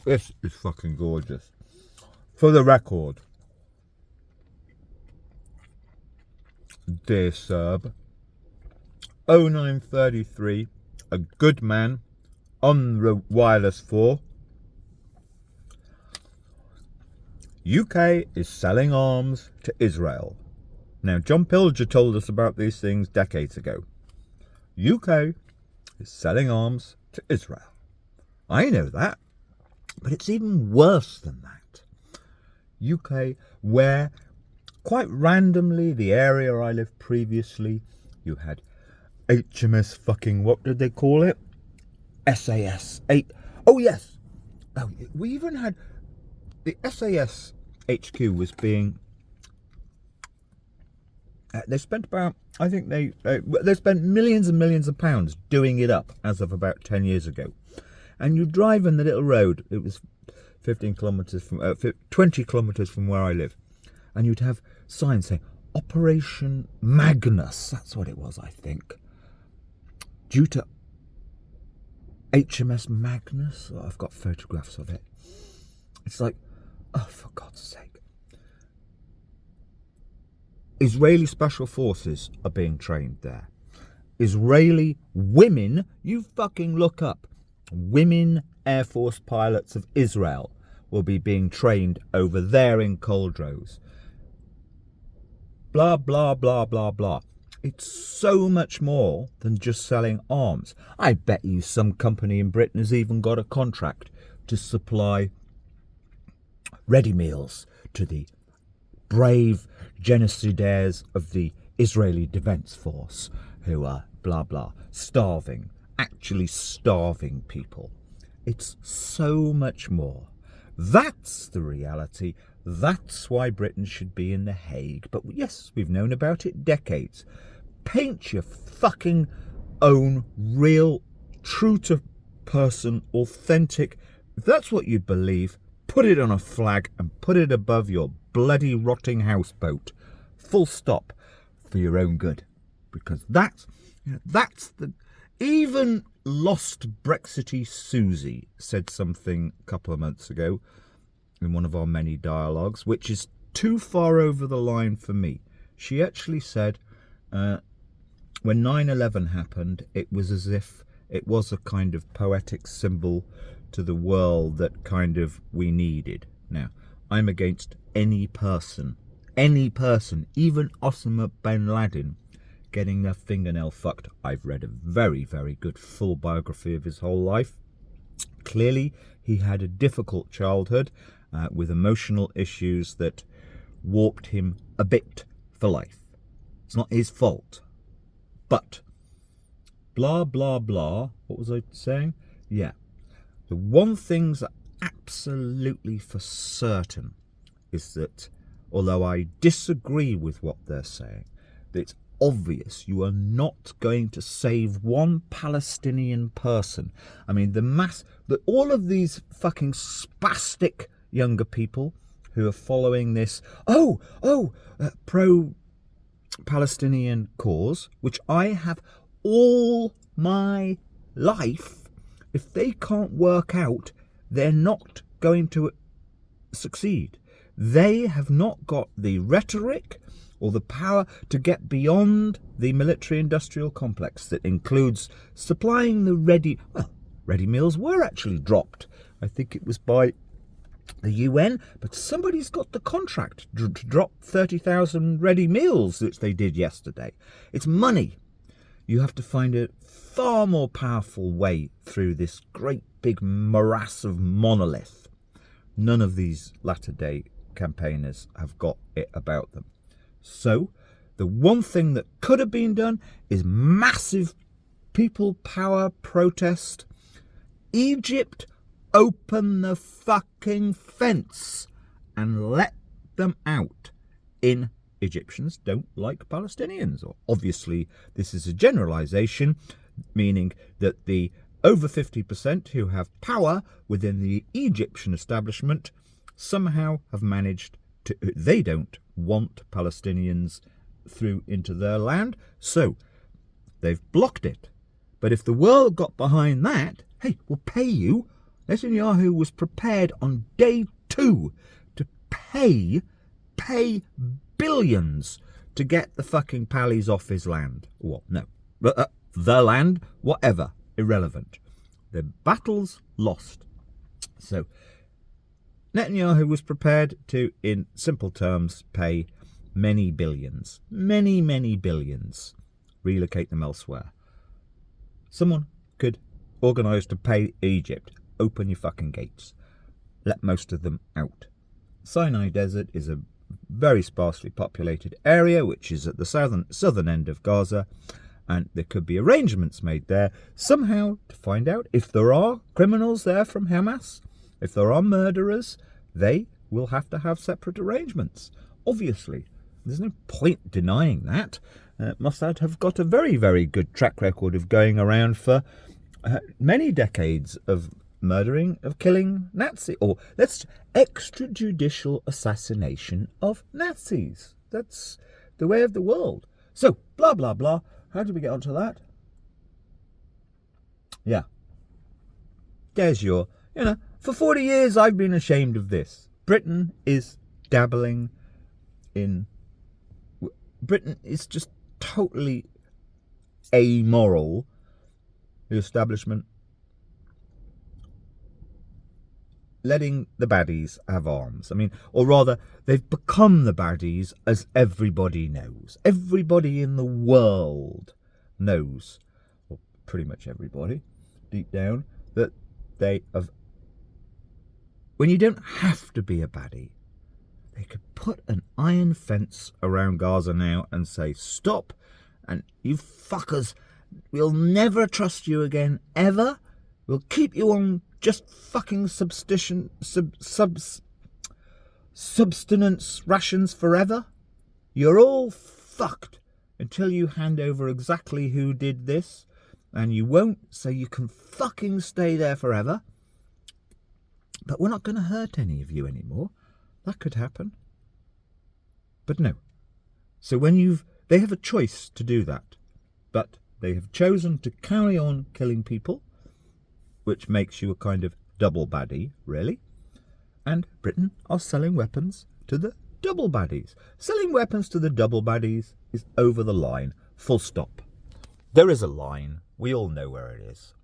This is fucking gorgeous. For the record, dear Serb, 0933, a good man on the wireless 4. UK is selling arms to Israel. Now, John Pilger told us about these things decades ago. UK is selling arms to Israel. I know that, but it's even worse than that. UK, where quite randomly, the area I lived previously, you had HMS fucking, what did they call it? SAS 8. Oh yes. Oh, we even had the SAS HQ was being. They spent about, I think they spent millions and millions of pounds doing it up as of about 10 years ago. And you drive in the little road. It was 15 kilometres from 20 kilometres from where I live, and you'd have signs saying Operation Magnus. That's what it was, I think. Due to HMS Magnus. Oh, I've got photographs of it. It's like, oh, for God's sake. Israeli special forces are being trained there. Israeli women, you fucking look up, women Air Force pilots of Israel will be being trained over there in Coldrose. Blah, blah, blah, blah, blah. It's so much more than just selling arms. I bet you some company in Britain has even got a contract to supply ready meals to the brave genocidaires of the Israeli Defense Force who are, blah, blah, starving, actually starving people. It's so much more. That's the reality. That's why Britain should be in The Hague. But yes, we've known about it decades. Paint your fucking own real, true to person, authentic. If that's what you believe, put it on a flag and put it above your bloody rotting houseboat. Full stop, for your own good. Because that's the... Even lost Brexity Susie said something a couple of months ago in one of our many dialogues, which is too far over the line for me. She actually said, when 9/11 happened, it was as if it was a kind of poetic symbol to the world that kind of we needed. Now, I'm against any person, even Osama bin Laden, getting their fingernail fucked. I've read a very, very good full biography of his whole life. Clearly, he had a difficult childhood with emotional issues that warped him a bit for life. It's not his fault. But, blah, blah, blah, what was I saying? Yeah. The one thing's absolutely for certain is that, although I disagree with what they're saying, that it's obvious you are not going to save one Palestinian person. I mean, all of these fucking spastic younger people who are following this, pro-Palestinian cause, which I have all my life, if they can't work out, they're not going to succeed. They have not got the rhetoric or the power to get beyond the military-industrial complex that includes supplying the ready meals were actually dropped. I think it was by the UN, but somebody's got the contract to drop 30,000 ready meals, which they did yesterday. It's money. You have to find a far more powerful way through this great big morass of monolith. None of these latter-day campaigners have got it about them. So, the one thing that could have been done is massive people power protest. Egypt, open the fucking fence and let them out. Egyptians don't like Palestinians. Obviously, this is a generalization, meaning that the over 50% who have power within the Egyptian establishment somehow have managed to, they don't want Palestinians through into their land, so they've blocked it. But if the world got behind that, hey, we'll pay you Netanyahu was prepared on day 2 to pay billions to get the fucking pallies off his land. What? No. The land? Whatever. Irrelevant. The battle's lost. So, Netanyahu was prepared to, in simple terms, pay many billions, many billions, relocate them elsewhere. Someone could organise to pay Egypt, open your fucking gates, let most of them out. Sinai Desert is a very sparsely populated area, which is at the southern end of Gaza, and there could be arrangements made there somehow to find out if there are criminals there from Hamas. If there are murderers, they will have to have separate arrangements. Obviously, there's no point denying that. Mossad have got a very, very good track record of going around for many decades of murdering, of killing Nazi, or that's extrajudicial assassination of Nazis. That's the way of the world. So, blah, blah, blah. How did we get onto that? Yeah. There's your, for 40 years I've been ashamed of this. Britain is dabbling in... Britain is just totally amoral. The establishment letting the baddies have arms. I mean, or rather, they've become the baddies, as everybody knows. Everybody in the world knows, or pretty much everybody, deep down, that they have... When you don't have to be a baddie, they could put an iron fence around Gaza now and say, stop, and you fuckers, we'll never trust you again, ever. We'll keep you on just fucking subsistence rations forever. You're all fucked until you hand over exactly who did this, and you won't, so you can fucking stay there forever. But we're not going to hurt any of you anymore. That could happen. But no. So they have a choice to do that. But they have chosen to carry on killing people, which makes you a kind of double baddie, really. And Britain are selling weapons to the double baddies. Selling weapons to the double baddies is over the line. Full stop. There is a line. We all know where it is.